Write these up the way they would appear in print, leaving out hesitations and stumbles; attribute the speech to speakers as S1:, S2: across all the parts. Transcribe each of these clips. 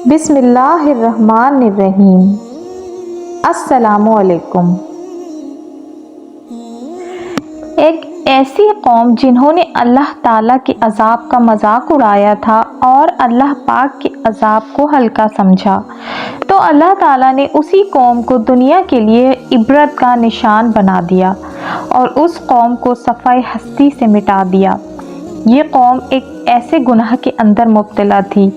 S1: بسم اللہ الرحمن الرحیم۔ السلام علیکم۔ ایک ایسی قوم جنہوں نے اللہ تعالیٰ کے عذاب کا مذاق اڑایا تھا اور اللہ پاک کے عذاب کو ہلکا سمجھا، تو اللہ تعالیٰ نے اسی قوم کو دنیا کے لیے عبرت کا نشان بنا دیا اور اس قوم کو صفحۂ ہستی سے مٹا دیا۔ یہ قوم ایک ایسے گناہ کے اندر مبتلا تھی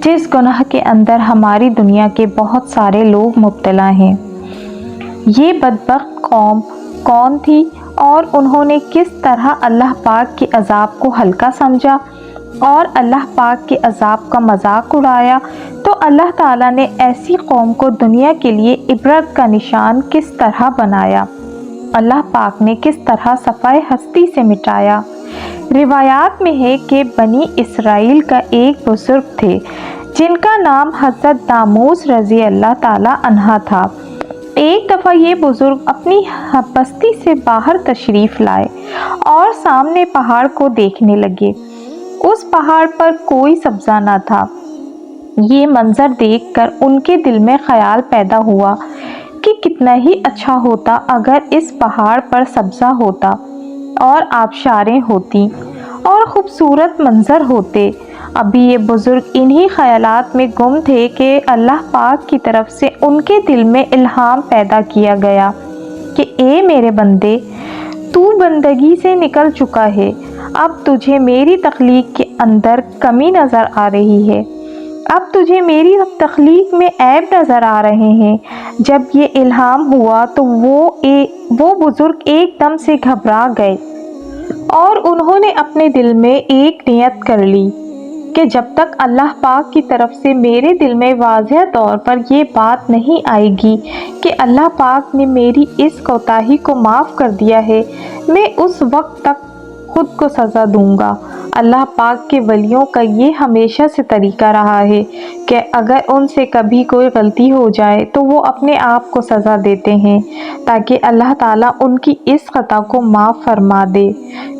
S1: جس گناہ کے اندر ہماری دنیا کے بہت سارے لوگ مبتلا ہیں۔ یہ بدبخت قوم کون تھی اور انہوں نے کس طرح اللہ پاک کے عذاب کو ہلکا سمجھا اور اللہ پاک کے عذاب کا مذاق اڑایا؟ تو اللہ تعالیٰ نے ایسی قوم کو دنیا کے لیے عبرت کا نشان کس طرح بنایا، اللہ پاک نے کس طرح صفحۂ ہستی سے مٹایا۔ روایات میں ہے کہ بنی اسرائیل کا ایک بزرگ تھے جن کا نام حضرت داموس رضی اللہ تعالیٰ عنہ تھا۔ ایک دفعہ یہ بزرگ اپنی بستی سے باہر تشریف لائے اور سامنے پہاڑ کو دیکھنے لگے۔ اس پہاڑ پر کوئی سبزہ نہ تھا۔ یہ منظر دیکھ کر ان کے دل میں خیال پیدا ہوا کہ کتنا ہی اچھا ہوتا اگر اس پہاڑ پر سبزہ ہوتا اور آبشاریں ہوتی اور خوبصورت منظر ہوتے۔ ابھی یہ بزرگ انہی خیالات میں گم تھے کہ اللہ پاک کی طرف سے ان کے دل میں الہام پیدا کیا گیا کہ اے میرے بندے، تو بندگی سے نکل چکا ہے، اب تجھے میری تخلیق کے اندر کمی نظر آ رہی ہے، اب تجھے میری تخلیق میں عیب نظر آ رہے ہیں۔ جب یہ الہام ہوا تو وہ بزرگ ایک دم سے گھبرا گئے اور انہوں نے اپنے دل میں ایک نیت کر لی کہ جب تک اللہ پاک کی طرف سے میرے دل میں واضح طور پر یہ بات نہیں آئے گی کہ اللہ پاک نے میری اس کوتاہی کو معاف کر دیا ہے، میں اس وقت تک خود کو سزا دوں گا۔ اللہ پاک کے ولیوں کا یہ ہمیشہ سے طریقہ رہا ہے کہ اگر ان سے کبھی کوئی غلطی ہو جائے تو وہ اپنے آپ کو سزا دیتے ہیں تاکہ اللہ تعالیٰ ان کی اس خطا کو معاف فرما دے۔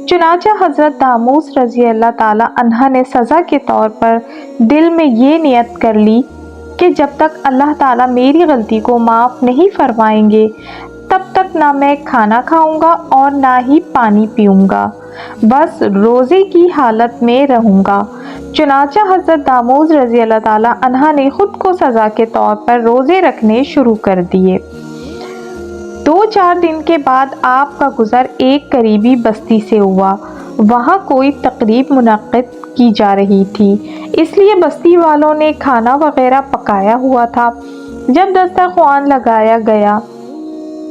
S1: چنانچہ حضرت داموس رضی اللہ تعالیٰ عنہ نے سزا کے طور پر دل میں یہ نیت کر لی کہ جب تک اللہ تعالیٰ میری غلطی کو معاف نہیں فرمائیں گے تب تک نہ میں کھانا کھاؤں گا اور نہ ہی پانی پیوں گا، بس روزے کی حالت میں رہوں گا۔ چنانچہ حضرت داموس رضی اللہ تعالیٰ عنہ نے خود کو سزا کے طور پر روزے رکھنے شروع کر دیے۔ 2-4 دن کے بعد آپ کا گزر ایک قریبی بستی سے ہوا۔ وہاں کوئی تقریب منعقد کی جا رہی تھی، اس لیے بستی والوں نے کھانا وغیرہ پکایا ہوا تھا۔ جب دسترخوان لگایا گیا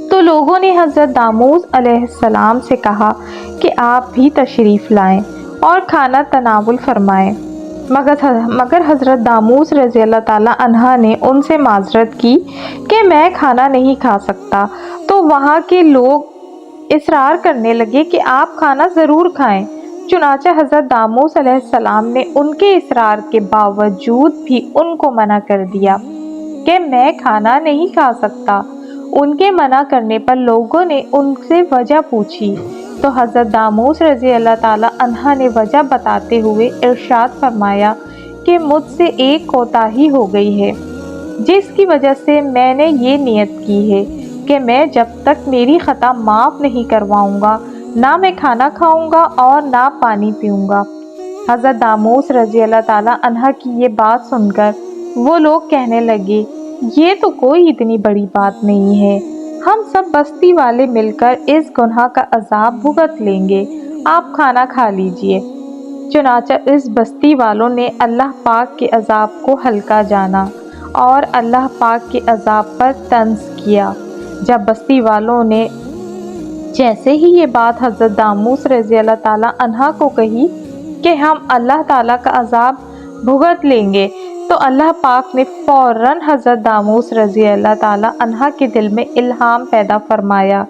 S1: تو لوگوں نے حضرت داموس علیہ السلام سے کہا کہ آپ بھی تشریف لائیں اور کھانا تناول فرمائیں، مگر حضرت داموس رضی اللہ تعالیٰ عنہ نے ان سے معذرت کی کہ میں کھانا نہیں کھا سکتا۔ تو وہاں کے لوگ اصرار کرنے لگے کہ آپ کھانا ضرور کھائیں۔ چنانچہ حضرت داموس علیہ السلام نے ان کے اصرار کے باوجود بھی ان کو منع کر دیا کہ میں کھانا نہیں کھا سکتا۔ ان کے منع کرنے پر لوگوں نے ان سے وجہ پوچھی تو حضرت داموس رضی اللہ تعالیٰ عنہ نے وجہ بتاتے ہوئے ارشاد فرمایا کہ مجھ سے ایک کوتاہی ہو گئی ہے جس کی وجہ سے میں نے یہ نیت کی ہے کہ میں جب تک میری خطا معاف نہیں کرواؤں گا نہ میں کھانا کھاؤں گا اور نہ پانی پیوں گا۔ حضرت داموس رضی اللہ تعالیٰ عنہ کی یہ بات سن کر وہ لوگ کہنے لگے، یہ تو کوئی اتنی بڑی بات نہیں ہے، ہم سب بستی والے مل کر اس گناہ کا عذاب بھگت لیں گے، آپ کھانا کھا لیجئے۔ چنانچہ اس بستی والوں نے اللہ پاک کے عذاب کو ہلکا جانا اور اللہ پاک کے عذاب پر طنز کیا۔ جب بستی والوں نے جیسے ہی یہ بات حضرت داموس رضی اللہ تعالیٰ عنہ کو کہی کہ ہم اللہ تعالیٰ کا عذاب بھگت لیں گے، تو اللہ پاک نے فوراً حضرت داموس رضی اللہ تعالیٰ عنہ کے دل میں الہام پیدا فرمایا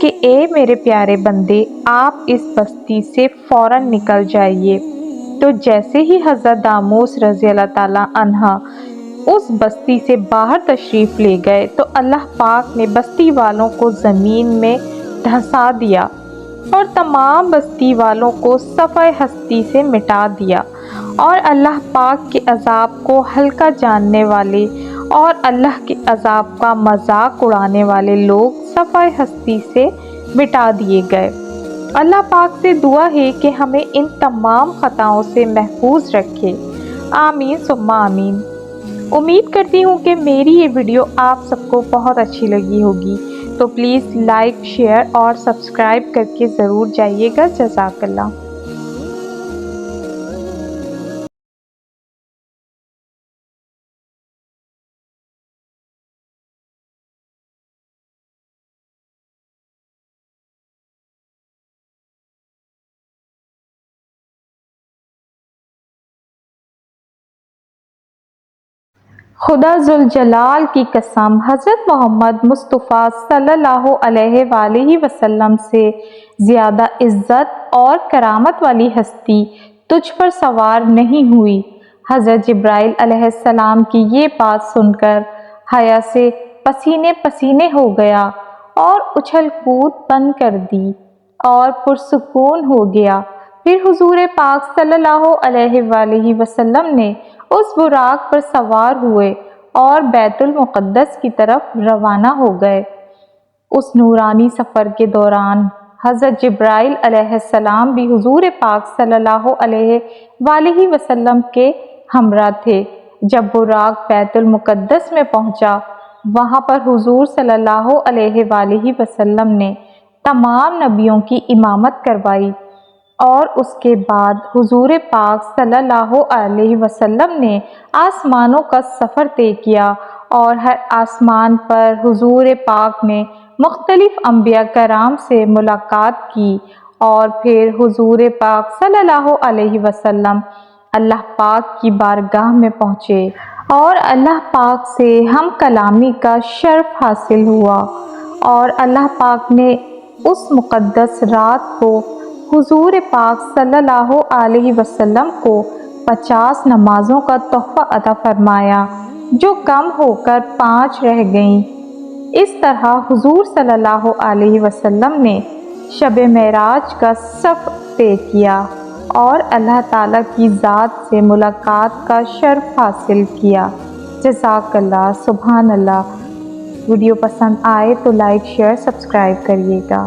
S1: کہ اے میرے پیارے بندے، آپ اس بستی سے فوراً نکل جائیے۔ تو جیسے ہی حضرت داموس رضی اللہ تعالیٰ عنہ اس بستی سے باہر تشریف لے گئے تو اللہ پاک نے بستی والوں کو زمین میں دھنسا دیا اور تمام بستی والوں کو صفحۂ ہستی سے مٹا دیا۔ اور اللہ پاک کے عذاب کو ہلکا جاننے والے اور اللہ کے عذاب کا مذاق اڑانے والے لوگ صفحہ ہستی سے مٹا دیے گئے۔ اللہ پاک سے دعا ہے کہ ہمیں ان تمام خطاؤں سے محفوظ رکھے، آمین ثم آمین۔ امید کرتی ہوں کہ میری یہ ویڈیو آپ سب کو بہت اچھی لگی ہوگی، تو پلیز لائک، شیئر اور سبسکرائب کر کے ضرور جائیے گا۔ جزاک اللہ۔ خدا ذوالجلال کی قسم، حضرت محمد مصطفیٰ صلی اللہ علیہ وآلہ وسلم سے زیادہ عزت اور کرامت والی ہستی تجھ پر سوار نہیں ہوئی۔ حضرت جبرائیل علیہ السلام کی یہ بات سن کر حیا سے پسینے پسینے ہو گیا اور اچھل کود بند کر دی اور پرسکون ہو گیا۔ پھر حضور پاک صلی اللہ علیہ وآلہ وسلم نے اس براق پر سوار ہوئے اور بیت المقدس کی طرف روانہ ہو گئے۔ اس نورانی سفر کے دوران حضرت جبرائیل علیہ السلام بھی حضور پاک صلی اللہ علیہ وآلہ وسلم کے ہمراہ تھے۔ جب براق بیت المقدس میں پہنچا، وہاں پر حضور صلی اللہ علیہ وآلہ وسلم نے تمام نبیوں کی امامت کروائی، اور اس کے بعد حضور پاک صلی اللہ علیہ وسلم نے آسمانوں کا سفر طے کیا، اور ہر آسمان پر حضور پاک نے مختلف انبیاء کرام سے ملاقات کی، اور پھر حضور پاک صلی اللہ علیہ وسلم اللہ پاک کی بارگاہ میں پہنچے اور اللہ پاک سے ہم کلامی کا شرف حاصل ہوا، اور اللہ پاک نے اس مقدس رات کو حضور پاک صلی اللہ علیہ وسلم کو 50 نمازوں کا تحفہ عطا فرمایا، جو کم ہو کر 5 رہ گئیں۔ اس طرح حضور صلی اللہ علیہ وسلم نے شب معراج کا سفر طے کیا اور اللہ تعالیٰ کی ذات سے ملاقات کا شرف حاصل کیا۔ جزاک اللہ، سبحان اللہ۔ ویڈیو پسند آئے تو لائک، شیئر، سبسکرائب کریے گا۔